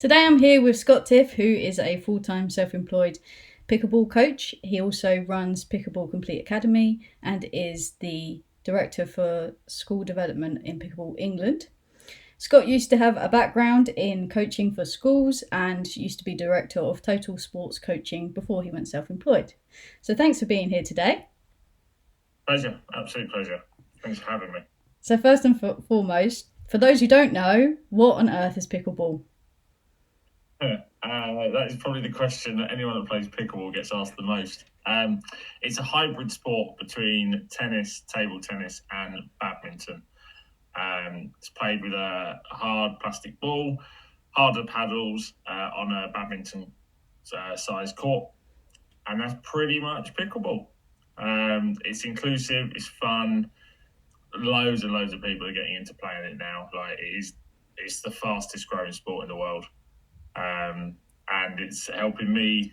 Today I'm here with Scott Tift, who is a full-time self-employed pickleball coach. He also runs Pickleball Complete Academy and is the director for school development in Pickleball England. Scott used to have a background in coaching for schools and used to be director of total sports coaching before he went self-employed. So thanks for being here today. Pleasure, absolute pleasure. Thanks for having me. So first and foremost, for those who don't know, what on earth is pickleball? That is probably the question that anyone that plays pickleball gets asked the most. It's a hybrid sport between tennis, table tennis, and badminton. It's played with a hard plastic ball, harder paddles on a badminton size court, and that's pretty much pickleball. It's inclusive, it's fun. Loads and loads of people are getting into playing it now. It's the fastest growing sport in the world. And it's helping me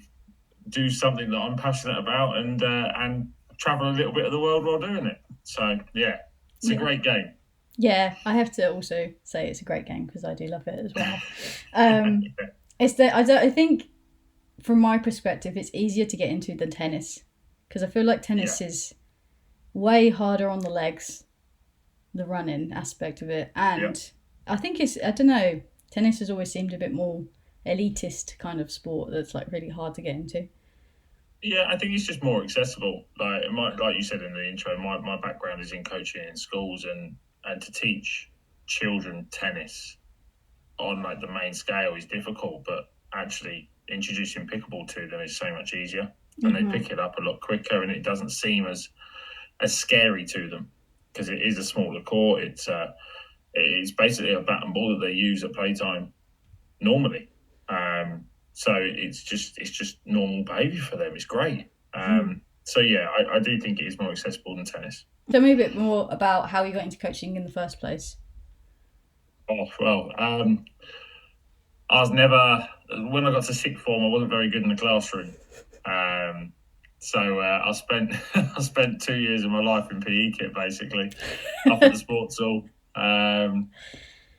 do something that I'm passionate about and travel a little bit of the world while doing it. So yeah, it's a great game. Yeah, I have to also say it's a great game because I do love it as well. Yeah. I think from my perspective, it's easier to get into than tennis because I feel like tennis is way harder on the legs, the running aspect of it, and I think I don't know, tennis has always seemed a bit more elitist kind of sport that's like really hard to get into. Yeah, I think it's just more accessible. Like you said in the intro, my background is in coaching in schools and to teach children tennis on like the main scale is difficult, but actually introducing pickleball to them is so much easier, and they pick it up a lot quicker, and it doesn't seem as scary to them because it is a smaller court. It's basically a bat and ball that they use at playtime normally. So it's just normal behaviour for them. It's great. So yeah, I do think it is more accessible than tennis. Tell me a bit more about how you got into coaching in the first place. Oh well, I was never when I got to sixth form, I wasn't very good in the classroom. So I spent I spent 2 years of my life in PE kit basically up at the sports hall.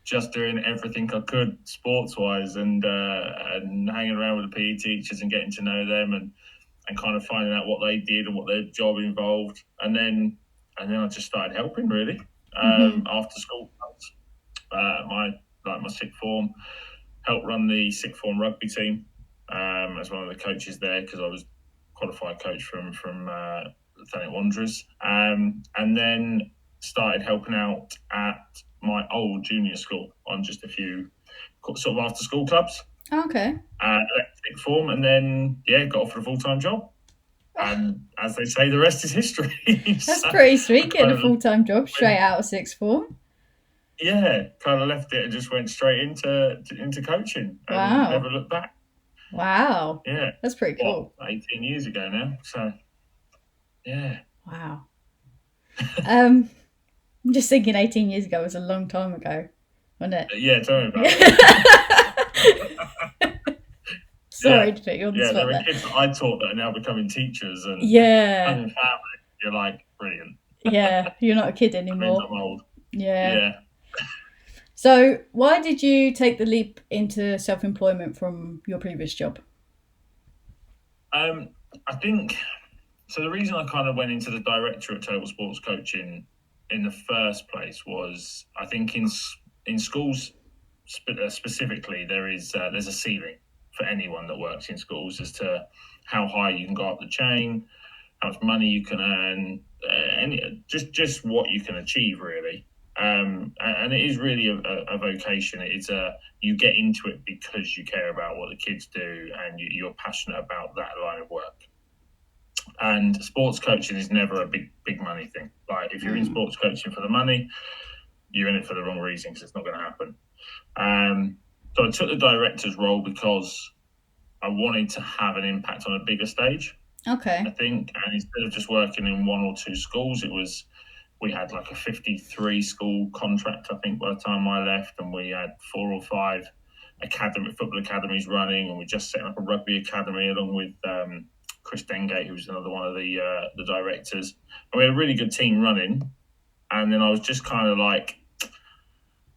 Just doing everything I could sports wise and hanging around with the PE teachers and getting to know them and kind of finding out what they did and what their job involved. And then I just started helping really after school. My sixth form, helped run the sixth form rugby team as one of the coaches there because I was qualified coach from Thanet Wanderers, and then started helping out at my old junior school on just a few sort of after school clubs. Okay. Sixth form, and then got offered a full time job. And as they say, the rest is history. That's pretty sweet, getting a full-time job straight out of sixth form. Yeah, kind of left it and just went straight into coaching and never looked back. Wow. Yeah. That's pretty cool. 18 years ago now. So, yeah. Wow. I'm just thinking 18 years ago was a long time ago, wasn't it? Yeah, tell me about it. Sorry to put you on the spot there. There are kids that I taught that are now becoming teachers and family. You're like, brilliant. Yeah, you're not a kid anymore. I'm old. Yeah. So why did you take the leap into self-employment from your previous job? I think so. The reason I kind of went into the director at Total Sports Coaching in the first place was I think in schools specifically there's a ceiling for anyone that works in schools as to how high you can go up the chain, how much money you can earn, just what you can achieve really. And it is really a vocation. It's you get into it because you care about what the kids do and you're passionate about that line of work. And sports coaching is never a big money thing. Like if you're in sports coaching for the money, you're in it for the wrong reason because it's not going to happen. So I took the director's role because I wanted to have an impact on a bigger stage. Okay. I think, and instead of just working in one or two schools, we had like a 53 school contract, I think, by the time I left, and we had 4 or 5 football academies running, and we just set up a rugby academy along with Chris Dengate, who was another one of the directors. And we had a really good team running, and then I was just kind of like,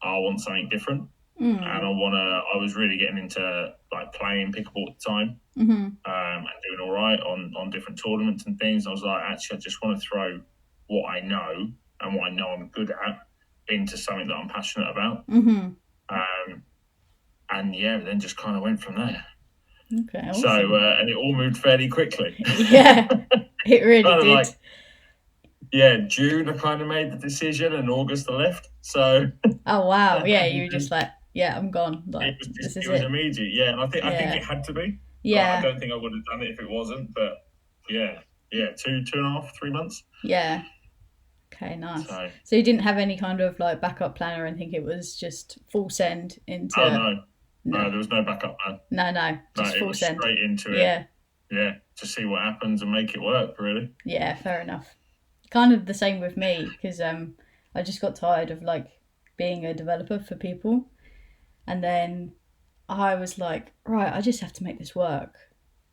I want something different. I was really getting into like playing pickleball at the time, and doing all right on different tournaments and things. I was like, actually, I just want to throw what I know and what I know I'm good at into something that I'm passionate about. And yeah, then just kind of went from there. Okay, awesome. So and it all moved fairly quickly. Yeah, it really kind of did. Like, yeah, June I kind of made the decision, and August I left. So. Oh wow, yeah, you were just like, yeah, I'm gone. Like, it was immediate, yeah, and I think it had to be. Yeah, like, I don't think I would have done it if it wasn't, but yeah, 2.5, 3 months. Yeah. Okay, nice. So you didn't have any kind of like backup plan or anything? It was just full send into. Oh no, there was no backup plan. No, just full send straight into it. Yeah, to see what happens and make it work. Really. Yeah, fair enough. Kind of the same with me, because I just got tired of like being a developer for people, and then I was like, right, I just have to make this work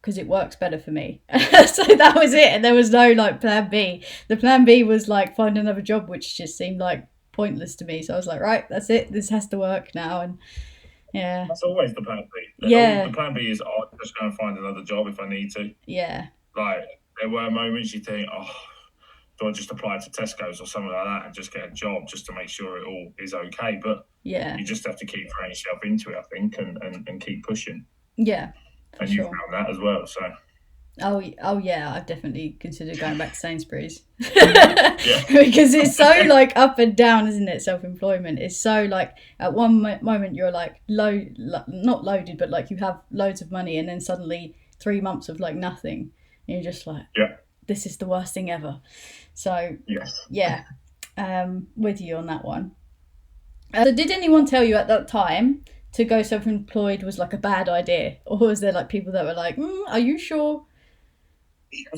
because it works better for me. So that was it, and there was no like plan B. The plan B was like find another job, which just seemed like pointless to me. So I was like, right, that's it, this has to work now. And yeah, that's always the plan B. The plan B is, I'm just going to find another job if I need to. Yeah, like there were moments you think, oh, do I just apply to Tesco's or something like that and just get a job just to make sure it all is okay? But yeah, you just have to keep throwing yourself into it, I think, and keep pushing. Yeah, and you found that as well. So. Oh yeah, I've definitely considered going back to Sainsbury's. Because it's so like up and down, isn't it? Self-employment is so like at one moment you're like not loaded, but like you have loads of money, and then suddenly 3 months of like nothing, and you're just like, this is the worst thing ever. So yeah, with you on that one. So did anyone tell you at that time to go self-employed was like a bad idea, or was there like people that were like, are you sure?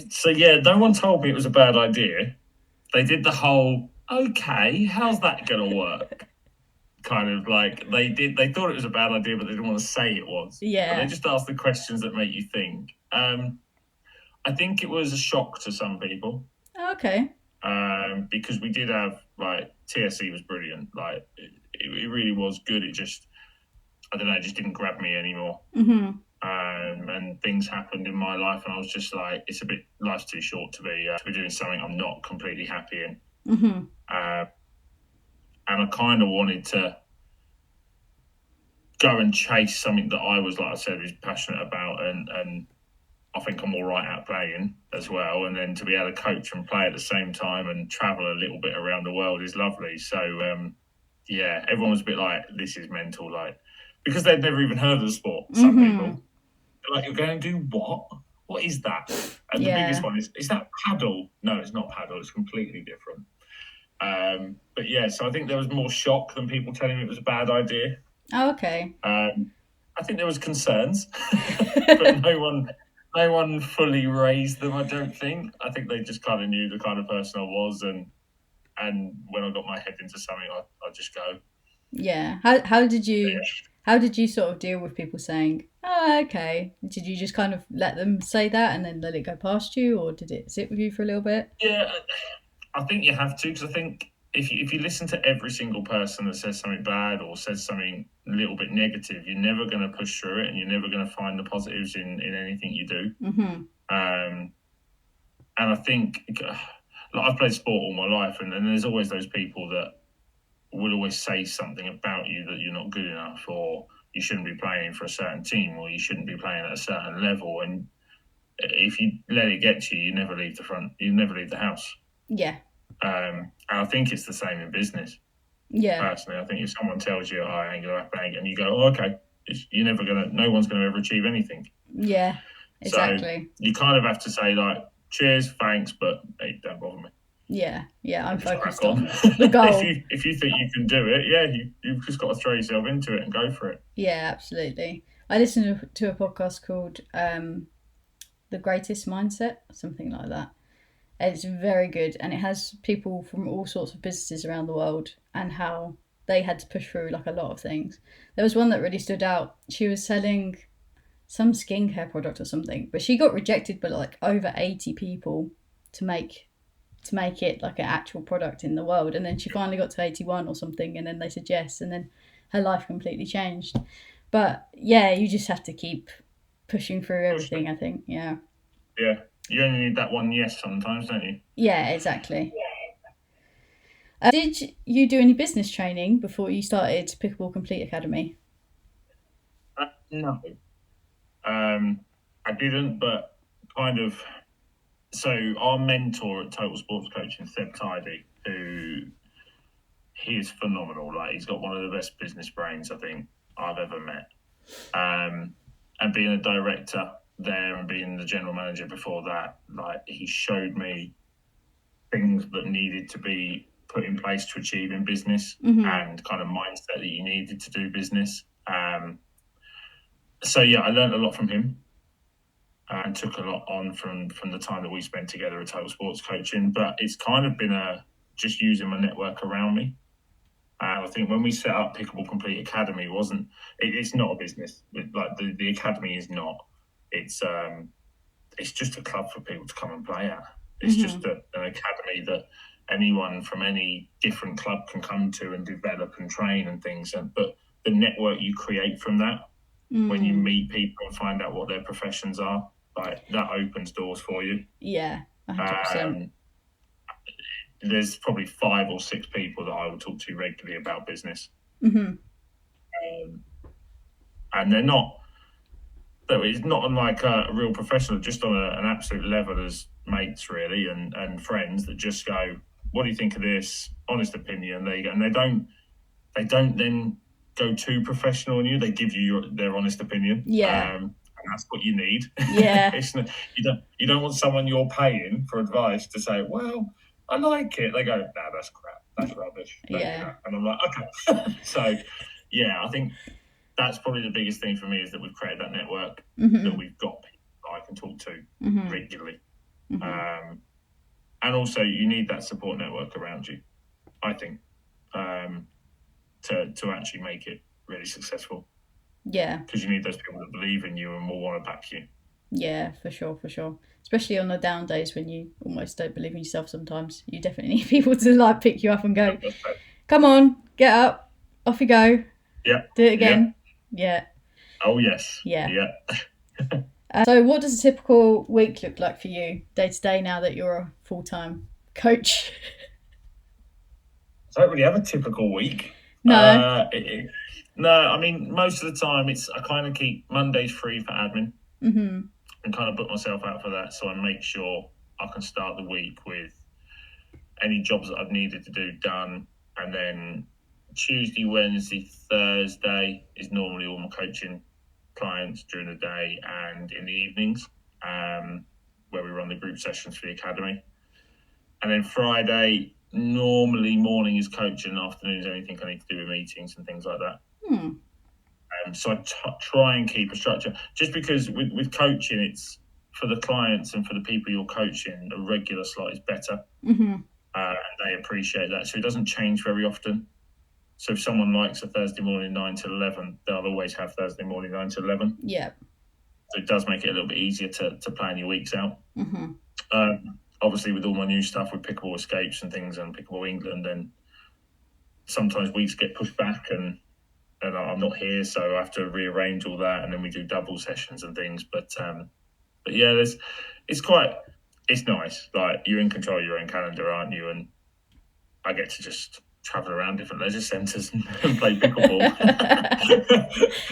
So yeah, no one told me it was a bad idea. They did the whole, okay, how's that gonna work? Kind of like they thought it was a bad idea, but they didn't want to say it was. Yeah. But they just asked the questions that make you think. I think it was a shock to some people. Okay. Because we did have like TSE was brilliant. Like it really was good. It just, I don't know, it just didn't grab me anymore. And things happened in my life, and I was just like, it's a bit, life's too short to be doing something I'm not completely happy in. And I kind of wanted to go and chase something that I was, like I said, was passionate about, and I think I'm all right at playing as well. And then to be able to coach and play at the same time and travel a little bit around the world is lovely. So yeah, everyone was a bit like, this is mental, like, because they'd never even heard of the sport. Some people. Like, you're going to do what? What is that? And the biggest one is that paddle? No, it's not paddle. It's completely different. But yeah, so I think there was more shock than people telling me it was a bad idea. Oh, okay. I think there was concerns, but no one fully raised them, I don't think. I think they just kind of knew the kind of person I was, and when I got my head into something, I'd just go. Yeah. How did you sort of deal with people saying, oh, okay? Did you just kind of let them say that and then let it go past you, or did it sit with you for a little bit? Yeah, I think you have to, because I think if you listen to every single person that says something bad or says something a little bit negative, you're never going to push through it, and you're never going to find the positives in anything you do. And I think, like, I've played sport all my life, and there's always those people that will always say something about you that you're not good enough, or you shouldn't be playing for a certain team, or you shouldn't be playing at a certain level. And if you let it get to you, you never leave the house. Yeah. And I think it's the same in business. Yeah. Personally, I think if someone tells you, I ain't gonna play, and you go, oh, okay, no one's gonna ever achieve anything. Yeah, exactly. So you kind of have to say, like, cheers, thanks, but hey, don't bother me. Yeah, I'm focused on the goal. if you think you can do it, you've just got to throw yourself into it and go for it. Yeah, absolutely. I listened to a podcast called The Greatest Mindset, something like that. It's very good, and it has people from all sorts of businesses around the world and how they had to push through like a lot of things. There was one that really stood out. She was selling some skincare product or something, but she got rejected by like over 80 people to make it like an actual product in the world, and then she finally got to 81 or something, and then they said yes, and then her life completely changed. But yeah, you just have to keep pushing through everything, I think. Yeah. Yeah. You only need that one yes sometimes, don't you? Yeah, exactly. Did you do any business training before you started Pickleball Complete Academy? No. I didn't, but kind of. So our mentor at Total Sports Coaching, Seb Tidy, who he is phenomenal. Like, he's got one of the best business brains I think I've ever met. And being a director there and being the general manager before that, like, he showed me things that needed to be put in place to achieve in business and kind of mindset that you needed to do business. So yeah, I learned a lot from him and took a lot on from the time that we spent together at Total Sports Coaching. But it's kind of been just using my network around me. I think when we set up Pickleball Complete Academy, it's not a business. Like the academy is not. It's just a club for people to come and play at. It's just an academy that anyone from any different club can come to and develop and train and things. But the network you create from that, when you meet people and find out what their professions are, like, that opens doors for you. Yeah, 100%. There's probably 5 or 6 people that I would talk to regularly about business. And they're not, so it's not unlike a real professional, just on an absolute level as mates, really, and friends that just go, what do you think of this? Honest opinion. There you go. And they don't then go too professional on you. They give you their honest opinion. Yeah. And that's what you need. Yeah. You don't want someone you're paying for advice to say, well, I like it. They go, no, that's crap. That's rubbish. Yeah. And I'm like, okay. So, yeah, I think that's probably the biggest thing for me, is that we've created that network, that we've got people that I can talk to regularly. And also, you need that support network around you, I think, to actually make it really successful. Yeah. Because you need those people that believe in you and will want to back you. Yeah, for sure. Especially on the down days when you almost don't believe in yourself sometimes. You definitely need people to, like, pick you up and go, come on, get up, off you go. Yeah. Do it again. Yeah. Oh, yes. Yeah. Yeah. So what does a typical week look like for you, day to day, now that you're a full-time coach? I don't really have a typical week. No. No, I mean, most of the time I kind of keep Mondays free for admin and kind of book myself out for that, so I make sure I can start the week with any jobs that I've needed to do done. And then Tuesday, Wednesday, Thursday is normally all my coaching clients during the day and in the evenings, where we run the group sessions for the academy. And then Friday, normally morning is coaching, afternoon is anything I need to do with meetings and things like that. So I try and keep a structure, just because with coaching, it's for the clients and for the people you're coaching, a regular slot is better. And they appreciate that. So it doesn't change very often. So if someone likes a Thursday morning 9 to 11, they'll always have Thursday morning 9 to 11. Yeah. So it does make it a little bit easier to plan your weeks out. Obviously, with all my new stuff with Pickleball Escapes and things and Pickleball England, then sometimes weeks get pushed back and I'm not here, so I have to rearrange all that, and then we do double sessions and things. But yeah, it's nice. Like, you're in control of your own calendar, aren't you? And I get to just travel around different leisure centres and play pickleball.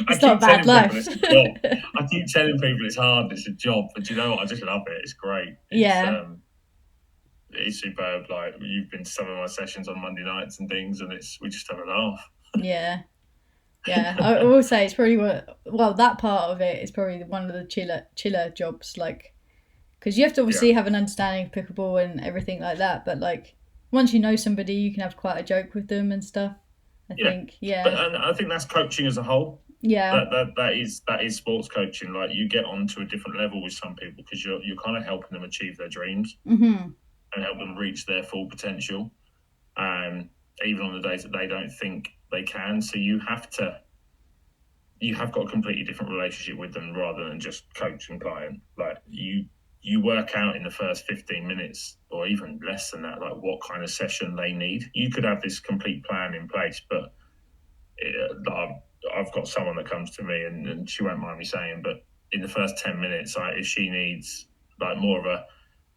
It's not a bad life. I keep telling people it's hard, it's a job, but you know what? I just love it. It's great. It's superb. Like, you've been to some of my sessions on Monday nights and things, and we just have a laugh. Yeah. I will say it's probably that part of it is probably one of the chiller jobs, like, because you have to obviously have an understanding of pickleball and everything like that, but like, once you know somebody, you can have quite a joke with them and stuff. I think. And I think that's coaching as a whole. Yeah. That is sports coaching. Like, you get onto a different level with some people because you're kind of helping them achieve their dreams and help them reach their full potential, even on the days that they don't think they can. So you have got a completely different relationship with them rather than just coach and client. Like, you work out in the first 15 minutes or even less than that, like, what kind of session they need. You could have this complete plan in place, but I've got someone that comes to me, and she won't mind me saying, but in the first 10 minutes, if she needs like more of a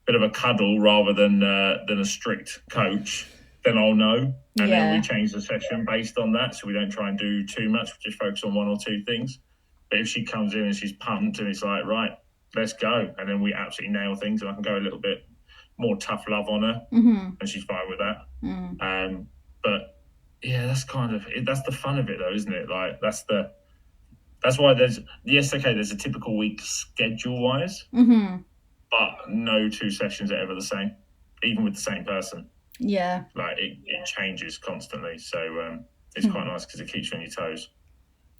bit of a cuddle rather than a strict coach, then I'll know, and then we change the session based on that. So we don't try and do too much; we just focus on one or two things. But if she comes in and she's pumped and it's like, right, let's go, and then we absolutely nail things, and I can go a little bit more tough love on her, and she's fine with that. But yeah, that's the fun of it, though, isn't it? Like that's why there's a typical week schedule wise, but no two sessions are ever the same, even with the same person. Yeah, like it changes constantly, so it's quite nice because it keeps you on your toes.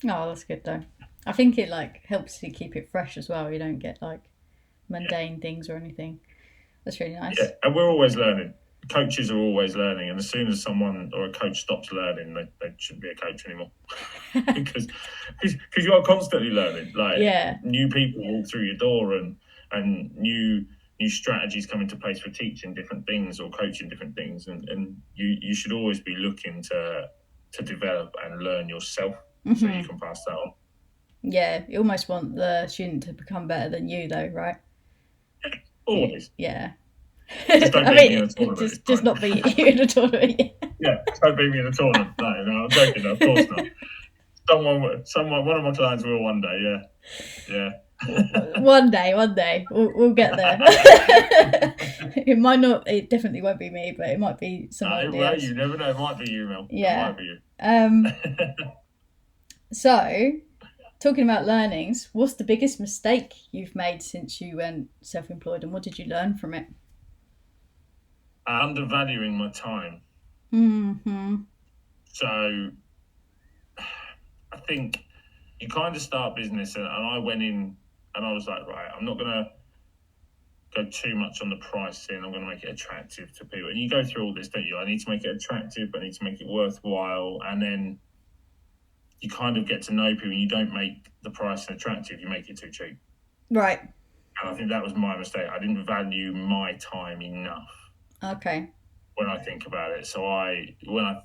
Oh, that's good though. I think it like helps you keep it fresh as well. You don't get like mundane things or anything. That's really nice. Yeah, and we're always learning. Coaches are always learning, and as soon as someone or a coach stops learning, they shouldn't be a coach anymore. because you are constantly learning. Like new people walk through your door, and new strategies come into place for teaching different things or coaching different things, and you should always be looking to develop and learn yourself, so you can pass that on. Yeah, you almost want the student to become better than you, though, right? Always. Yeah. Just don't beat me in a tournament. Just not beat you in a tournament. Yeah, don't beat me in a tournament. No, I'm joking. Of course not. Someone, one of my clients will one day. Yeah. One day, we'll get there. It might not. It definitely won't be me, but it might be somebody else. You never know. It might be you, Mel. Yeah. It might be you. So, talking about learnings, what's the biggest mistake you've made since you went self-employed, and what did you learn from it? Undervaluing my time. So, I think you kind of start business, and I went in and I was like, right, I'm not going to go too much on the pricing. I'm going to make it attractive to people. And you go through all this, don't you? I need to make it attractive. I need to make it worthwhile. And then you kind of get to know people, and you don't make the pricing attractive. You make it too cheap. Right. And I think that was my mistake. I didn't value my time enough. Okay. When I think about it. So when I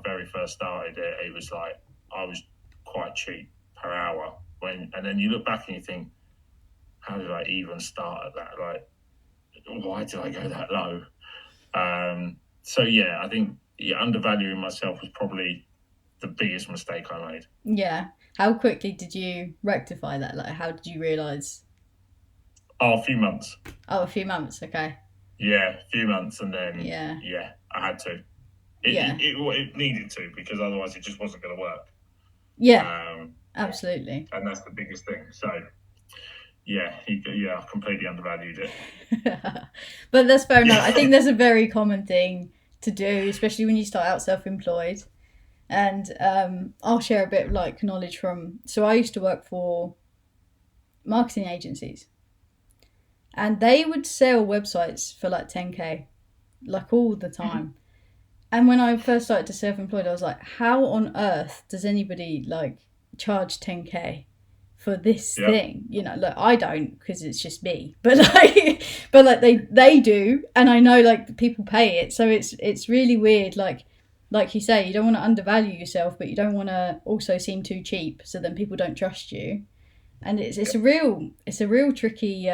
very first started it, it was like I was quite cheap per hour. And then you look back and you think, how did I even start at that? Like, why did I go that low? So yeah, I think undervaluing myself was probably the biggest mistake I made. Yeah. How quickly did you rectify that? Like, how did you realise? A few months. Oh, a few months. Okay. Yeah, a few months, and then I had to. It needed to, because otherwise it just wasn't going to work. Yeah, absolutely. And that's the biggest thing. So, I completely undervalued it. But that's fair enough. I think that's a very common thing to do, especially when you start out self-employed. And I'll share a bit of like knowledge from. So I used to work for marketing agencies. And they would sell websites for like 10k, like all the time. And when I first started to self-employed, I was like, how on earth does anybody like charge 10k for this thing? You know, like I don't, because it's just me. But they do, and I know like people pay it. So it's really weird. Like you say, you don't want to undervalue yourself, but you don't want to also seem too cheap, so then people don't trust you. And it's a real tricky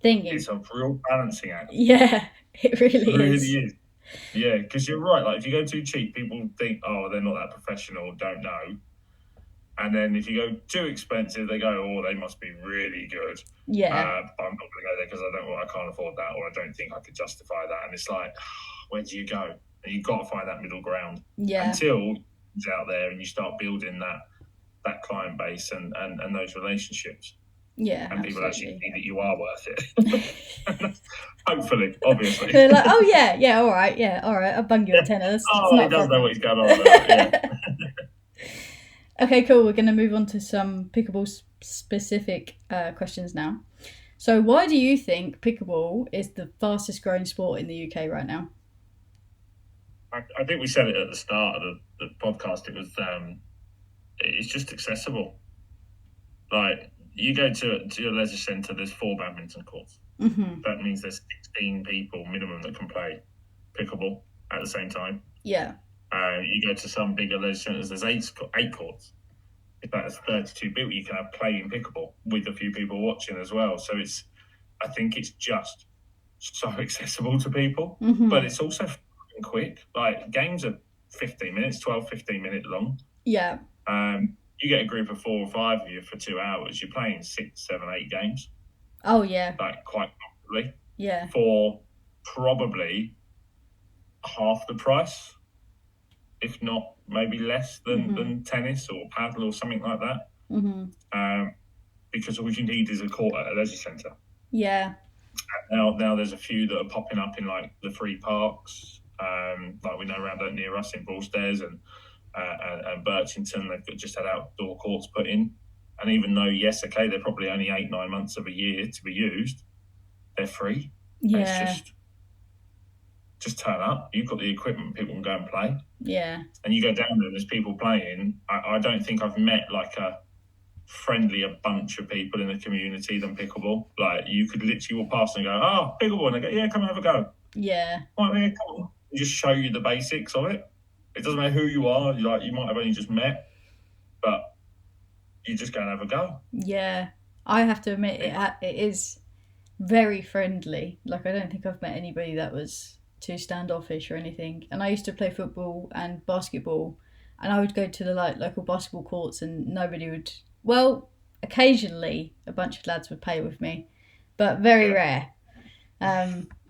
thing. It's a real balancing act. Yeah, it really is. Yeah, because you're right. Like if you go too cheap, people think, oh, they're not that professional, don't know. And then if you go too expensive, they go, oh, they must be really good. Yeah. But I'm not going to go there because I can't afford that, or I don't think I could justify that. And it's like, where do you go? And you've got to find that middle ground. Yeah. Until it's out there and you start building that client base and those relationships. Yeah, and people actually see that you are worth it. Hopefully, obviously. They're like, oh yeah, all right, I'll bung you a tenner. He does know what he's going on about. Yeah. Okay, cool. We're going to move on to some pickleball specific questions now. So, why do you think pickleball is the fastest growing sport in the UK right now? I think we said it at the start of the podcast. It was it's just accessible. Like, you go to your leisure centre, there's 4 badminton courts. Mm-hmm. That means there's 16 people minimum that can play pickleball at the same time. Yeah. You go to some bigger leisure centres, there's eight courts. If that's 32 people, you can have playing pickleball with a few people watching as well. So I think it's just so accessible to people, but it's also quick. Like games are 15 minutes, 12, 15 minutes long. Yeah. You get a group of 4 or 5 of you for 2 hours, you're playing 6, 7, 8 games. Oh, yeah. Like quite comfortably. Yeah. For probably half the price, if not maybe less than tennis or paddle or something like that. Because all you need is a court at a leisure centre. Yeah. Now there's a few that are popping up in like the free parks, like we know around near us in Broadstairs and Birchington. They've just had outdoor courts put in, and even though they're probably only 8-9 months of a year to be used, they're free. Yeah. It's just turn up. You've got the equipment, people can go and play. Yeah. And you go down there, and there's people playing. I don't think I've met like a friendlier bunch of people in the community than pickleball. Like you could literally walk past and go, "Oh, pickleball," and they go, "Yeah, come have a go." Yeah. Right, yeah, come on. And just show you the basics of it. It doesn't matter who you are. Like you might have only just met, but you just go and have a go. Yeah, I have to admit it is very friendly. Like I don't think I've met anybody that was too standoffish or anything. And I used to play football and basketball, and I would go to the local basketball courts, and nobody would. Well, occasionally a bunch of lads would play with me, but very rare.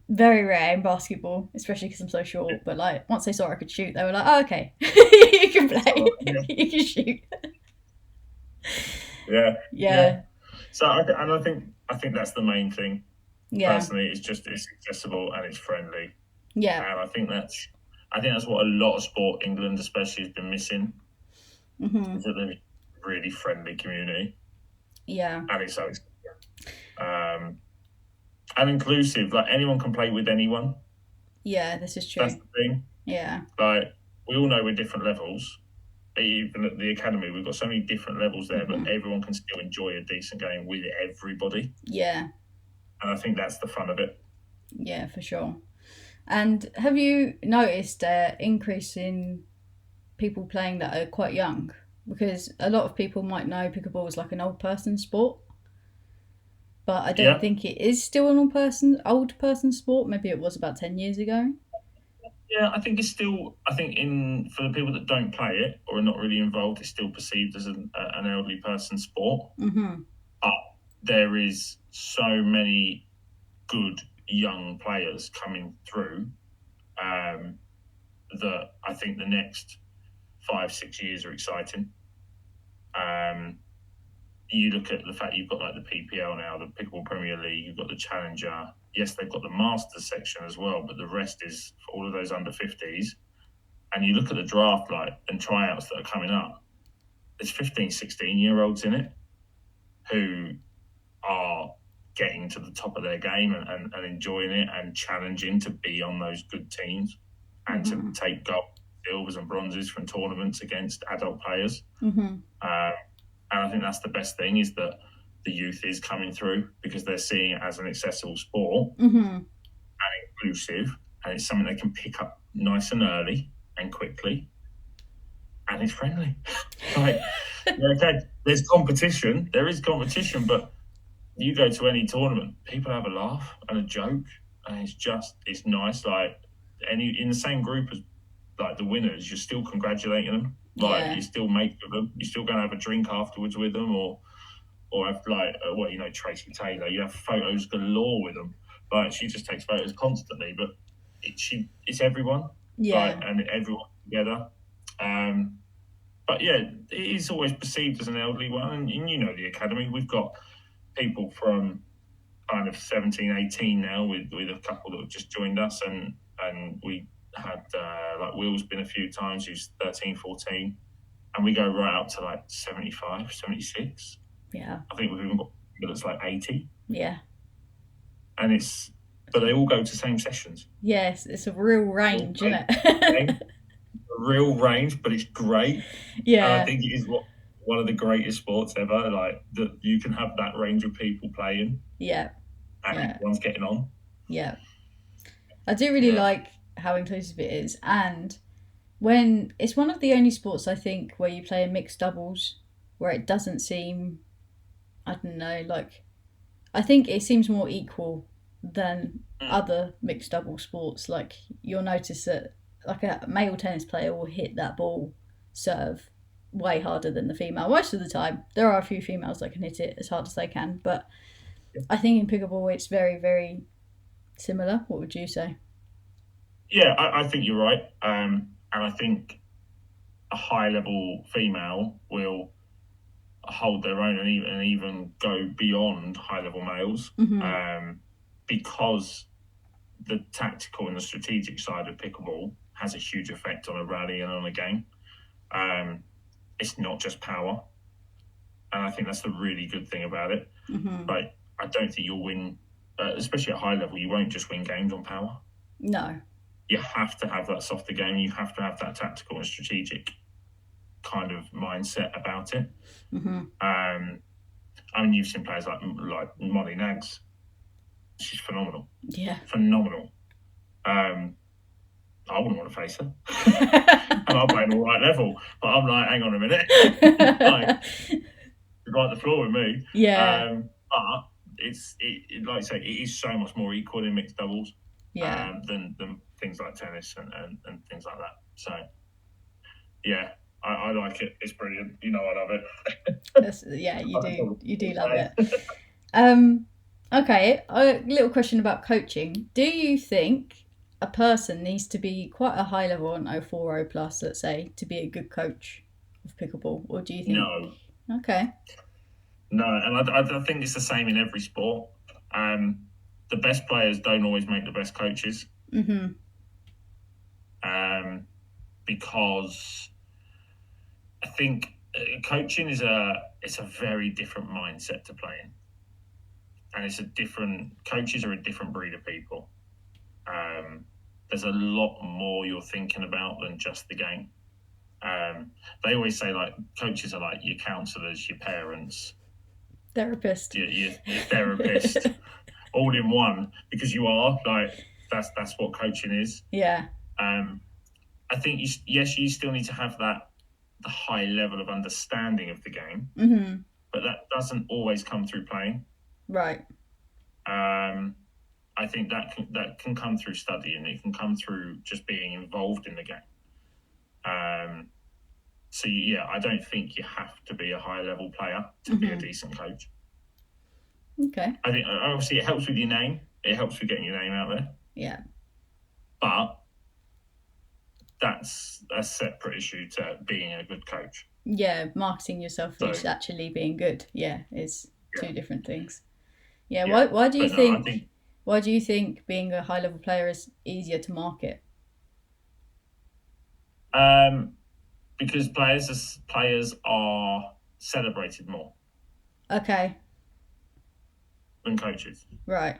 Very rare in basketball, especially because I'm so short. But like once they saw I could shoot, they were like, "Oh, okay, you can play, you can shoot." Yeah. So I think that's the main thing. Yeah. Personally, it's accessible and it's friendly. Yeah. And I think that's what a lot of sport England especially has been missing. Is that they're a really friendly community. Yeah. And it's so and inclusive. Like anyone can play with anyone. Yeah, this is true. That's the thing. Yeah. Like we all know we're different levels. Even at the academy, we've got so many different levels there, but everyone can still enjoy a decent game with everybody. Yeah. And I think that's the fun of it. Yeah, for sure. And have you noticed an increase in people playing that are quite young? Because a lot of people might know pickleball is like an old person sport, but I don't think it is still an old person sport. Maybe it was about 10 years ago. Yeah, I think it's still. I think for the people that don't play it or are not really involved, it's still perceived as an elderly person sport. But there is so many good young players coming through that I think the next 5-6 years are exciting. You look at the fact you've got like the PPL now, the Pickleball Premier League, you've got the Challenger. Yes, they've got the Masters section as well, but the rest is for all of those under 50s. And you look at the draft and tryouts that are coming up, there's 15, 16-year-olds in it who are getting to the top of their game and enjoying it and challenging to be on those good teams and to take gold, silvers and bronzes from tournaments against adult players. And I think that's the best thing, is that the youth is coming through because they're seeing it as an accessible sport and inclusive, and it's something they can pick up nice and early and quickly, and it's friendly. There's competition. There is competition, but you go to any tournament, people have a laugh and a joke, and it's nice. Like in the same group as like the winners, you're still congratulating them. You still make with them. You're still going to have a drink afterwards with them, or have Tracy Taylor. You have photos galore with them. Like she just takes photos constantly, but it's everyone. And everyone together. But yeah, it is always perceived as an elderly one, and you know the academy. We've got people from kind of 17, 18 now with a couple that have just joined us, and we had Will's been a few times, who's 13, 14, and we go right up to like 75, 76. Yeah. I think we've even got people that's like 80. Yeah. And but they all go to same sessions. Yes, it's a real range, isn't it? A real range, but it's great. Yeah. And I think it is one of the greatest sports ever, like that you can have that range of people playing. Yeah. And everyone's getting on. Yeah. I do really like how inclusive it is, and when it's one of the only sports I think where you play a mixed doubles where it doesn't seem, I don't know, like I think it seems more equal than Mm. other mixed double sports. Like you'll notice that like a male tennis player will hit that ball serve way harder than the female most of the time. There are a few females that can hit it as hard as they can, but I think in pickleball it's very, very similar. What would you say? Yeah, I think you're right. And I think a high level female will hold their own and even go beyond high level males, Mm-hmm. because the tactical and the strategic side of pickleball has a huge effect on a rally and on a game. Um, it's not just power, and I think that's the really good thing about it. Mm-hmm. Like, I don't think you'll win, especially at high level. You won't just win games on power. No. You have to have that softer game. You have to have that tactical and strategic kind of mindset about it. Mm-hmm. I mean, you've seen players like Molly Nags. She's phenomenal. Yeah. Phenomenal. I wouldn't want to face her. And I'm playing all right level, but I'm like, hang on a minute, like, right the floor with me. Yeah. But like I say, it is so much more equal in mixed doubles, Yeah. than things like tennis and things like that. So yeah, I like it. It's brilliant. You know, I love it. Yeah, you do. You do love it. Okay, a little question about coaching. Do you think a person needs to be quite a high level on 040 plus, let's say, to be a good coach of pickleball? Or do you think. No. Okay. No, and I think it's the same in every sport. The best players don't always make the best coaches. Mm-hmm. Because I think coaching is it's a very different mindset to playing, and coaches are a different breed of people. There's a lot more you're thinking about than just the game. They always say like coaches are like your counselors, your parents, Therapist, your therapist, all in one, because you are like that's what coaching is. Yeah. I think you still need to have the high level of understanding of the game, Mm-hmm. but that doesn't always come through playing. Right. I think that can come through study, and it can come through just being involved in the game. So yeah, I don't think you have to be a high level player to be a decent coach. Okay. I think obviously it helps with your name. It helps with getting your name out there. Yeah. But that's a separate issue to being a good coach. Yeah, marketing yourself versus actually being good. Yeah, is two different things. Yeah. Why do you think? Why do you think being a high level player is easier to market? Because players are celebrated more. Okay. Than coaches. Right.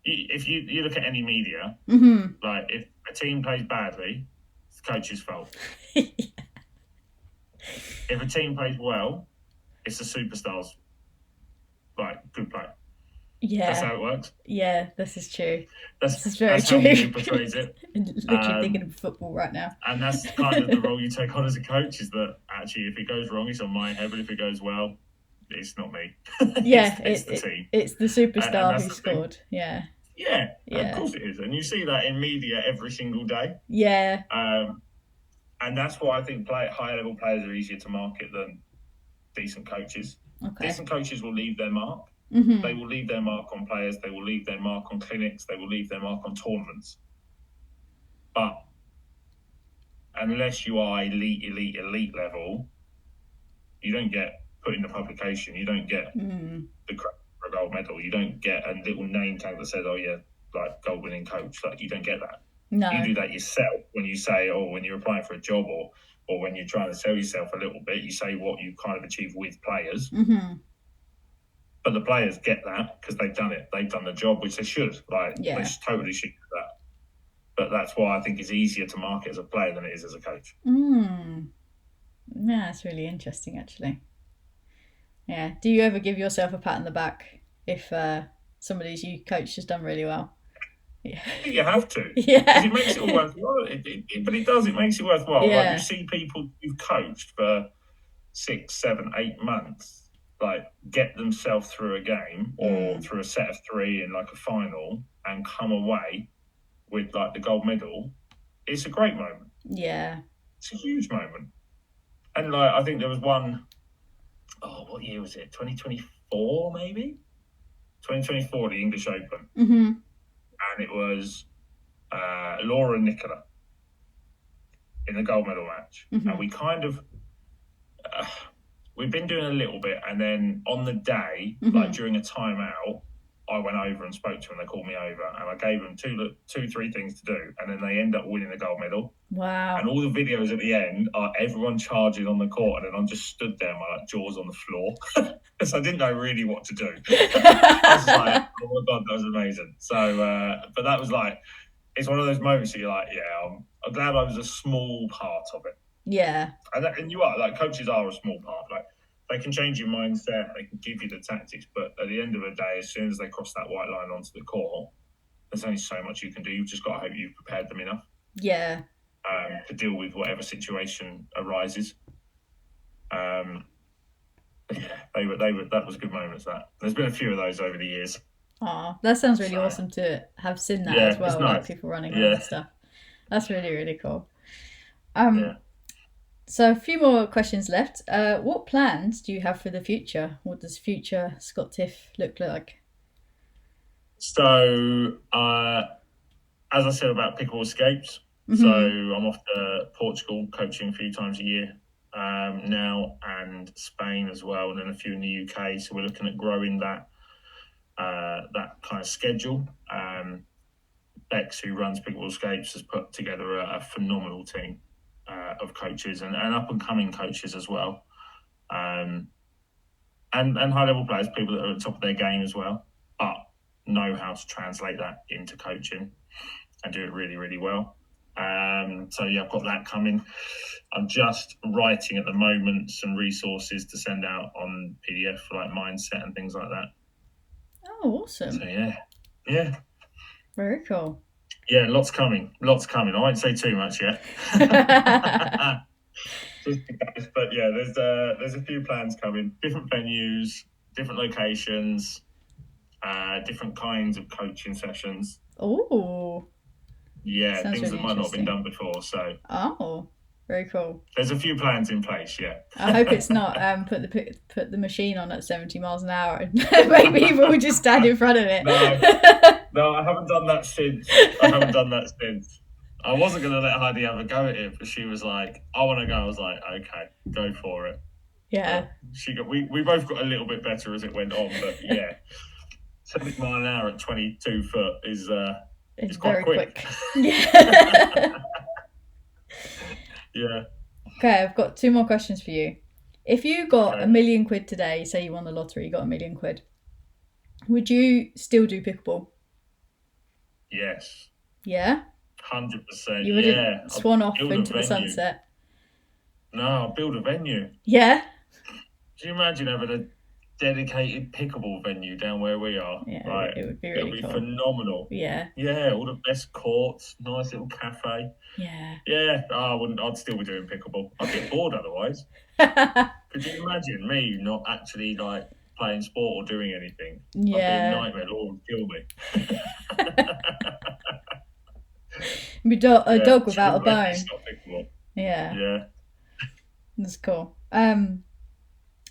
If you look at any media, like if a team plays badly, it's the coach's fault. If a team plays well, it's the superstars. Like good play. Yeah. That's how it works. Yeah, this is true. This is very true. That's how media portrays it. Literally thinking of football right now. And that's kind of the role you take on as a coach, is that actually if it goes wrong, it's on my head, but if it goes well, it's not me. Yeah, it's the team. It's the superstar who scored. Yeah. Yeah, of course it is. And you see that in media every single day. Yeah. And that's why I think high-level players are easier to market than decent coaches. Okay. Decent coaches will leave their mark. Mm-hmm. They will leave their mark on players. They will leave their mark on clinics. They will leave their mark on tournaments. But unless you are elite level, you don't get put in the publication. You don't get the gold medal. You don't get a little name tag that says, "Oh yeah, like gold winning coach." Like you don't get that. No. You do that yourself when you say, "Oh," when you're applying for a job or when you're trying to sell yourself a little bit. You say what you kind of achieve with players. Mm-hmm. But the players get that because they've done it. They've done the job, which they should. Like they totally should do that. But that's why I think it's easier to market as a player than it is as a coach. Yeah, that's really interesting, actually. Yeah. Do you ever give yourself a pat on the back if somebody's you coach has done really well? Yeah. I think you have to. Yeah. Because it makes it all worthwhile. But it does. It makes it worthwhile. Yeah. Like you see people who've coached for 6, 7, 8 months, like get themselves through a game or through a set of 3 in like a final and come away with like the gold medal. It's a great moment. Yeah. It's a huge moment. And like I think there was one, what year was it? 2024 maybe? 2024, the English Open. Mm-hmm. And it was Laura and Nicola in the gold medal match. Mm-hmm. And we kind of, we've been doing a little bit. And then on the day, like during a timeout, I went over and spoke to them. They called me over and I gave them 3 things to do. And then they end up winning the gold medal. Wow. And all the videos at the end are everyone charging on the court. And then I'm just stood there, my like jaws on the floor. Because I didn't know really what to do. I was like, oh my God, that was amazing. So, but that was like, it's one of those moments that you're like, yeah, I'm glad I was a small part of it. Yeah. And you are, like, coaches are a small part. Like, they can change your mindset, they can give you the tactics, but at the end of the day, as soon as they cross that white line onto the court, there's only so much you can do. You've just got to hope you've prepared them enough. Yeah. To deal with whatever situation arises. Yeah, that was good moments. There's been a few of those over the years. Oh, that sounds really awesome to have seen that as well, nice. like people running around and stuff. That's really, really cool. So a few more questions left. What plans do you have for the future? What does future Scott Tift look like? So, as I said about Pickleball Escapes, so I'm off to Portugal coaching a few times a year now, and Spain as well, and then a few in the UK. So we're looking at growing that kind of schedule. Bex, who runs Pickleball Escapes, has put together a phenomenal team of coaches and up and coming coaches as well, and high level players, people that are at the top of their game as well, but know how to translate that into coaching and do it really, really well. So yeah, I've got that coming. I'm just writing at the moment some resources to send out on PDF for like mindset and things like that. Oh, awesome. So yeah. Very cool. Yeah, lots coming. I won't say too much yet. But yeah, there's a few plans coming. Different venues, different locations, different kinds of coaching sessions. Oh. Yeah, things really that might not have been done before. So. Oh, very cool. There's a few plans in place, yeah. I hope it's not put the machine on at 70 miles an hour and make people just stand in front of it. No, I haven't done that since. I wasn't going to let Heidi have a go at it, but she was like, I want to go. I was like, okay, go for it. Yeah. We both got a little bit better as it went on, but yeah. 70 miles an hour at 22 foot is quite quick. Yeah. Yeah. Okay, I've got 2 more questions for you. If you got £1 million today, say you won the lottery, you got £1 million, would you still do pickleball? Yes. Yeah? 100%. You wouldn't swan off into the sunset? No, I'll build a venue. Yeah? Do you imagine having a dedicated pickleball venue down where we are? Yeah, like, it would be really cool. Phenomenal. Yeah. Yeah, all the best courts, nice little cafe. Yeah. Yeah, I'd still be doing pickleball. I'd get bored otherwise. Could you imagine me not actually like playing sport or doing anything? Yeah. I'd be a nightmare. Lord would kill me. Be a dog without a bone. Yeah. Yeah. That's cool.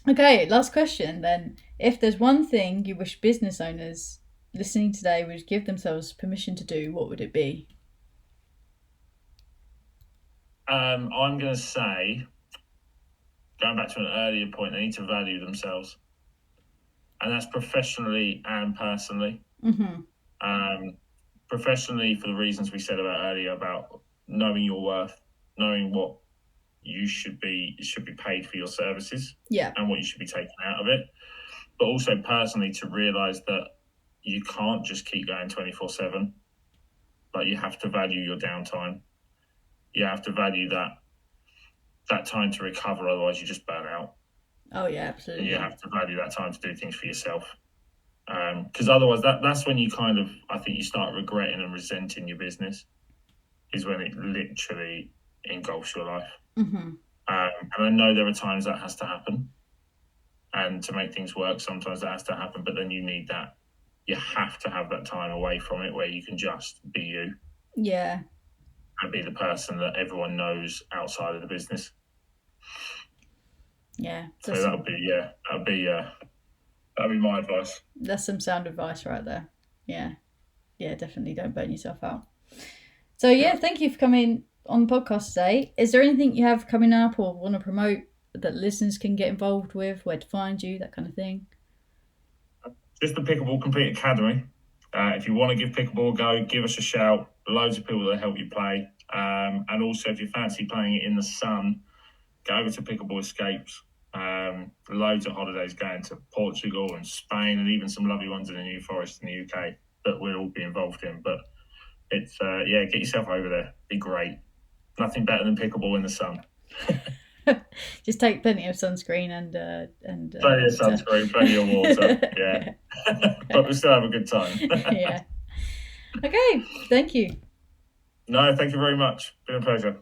Okay, last question then. If there's one thing you wish business owners listening today would give themselves permission to do, what would it be? I'm going to say, going back to an earlier point, they need to value themselves. And that's professionally and personally. Professionally, for the reasons we said about earlier, about knowing your worth, knowing what you should be paid for your services, and what you should be taking out of it. But also personally, to realise that you can't just keep going 24/7. Like, you have to value your downtime. You have to value that time to recover, otherwise you just burn out. Oh yeah, absolutely. And you have to value that time to do things for yourself. Because otherwise, that's when you kind of, I think you start regretting and resenting your business, is when it literally engulfs your life. Mm-hmm. And I know there are times that has to happen, and to make things work, sometimes that has to happen. But then you have to have that time away from it where you can just be you. Yeah. And be the person that everyone knows outside of the business. Yeah. So that'd be my advice. That's some sound advice right there. Yeah. Yeah, definitely don't burn yourself out. So yeah, thank you for coming on the podcast today. Is there anything you have coming up or want to promote that listeners can get involved with, where to find you, that kind of thing? Just the Pickleball Complete Academy. If you want to give pickleball a go, give us a shout. Loads of people that help you play. And also, if you fancy playing it in the sun, go over to Pickleball Escapes. Loads of holidays going to Portugal and Spain, and even some lovely ones in the New Forest in the UK that we'll all be involved in. But it's get yourself over there. Be great. Nothing better than pickleball in the sun. Just take plenty of sunscreen and plenty of sunscreen, plenty of water. Yeah. But we'll still have a good time. Yeah. Okay. Thank you. No, thank you very much. Been a pleasure.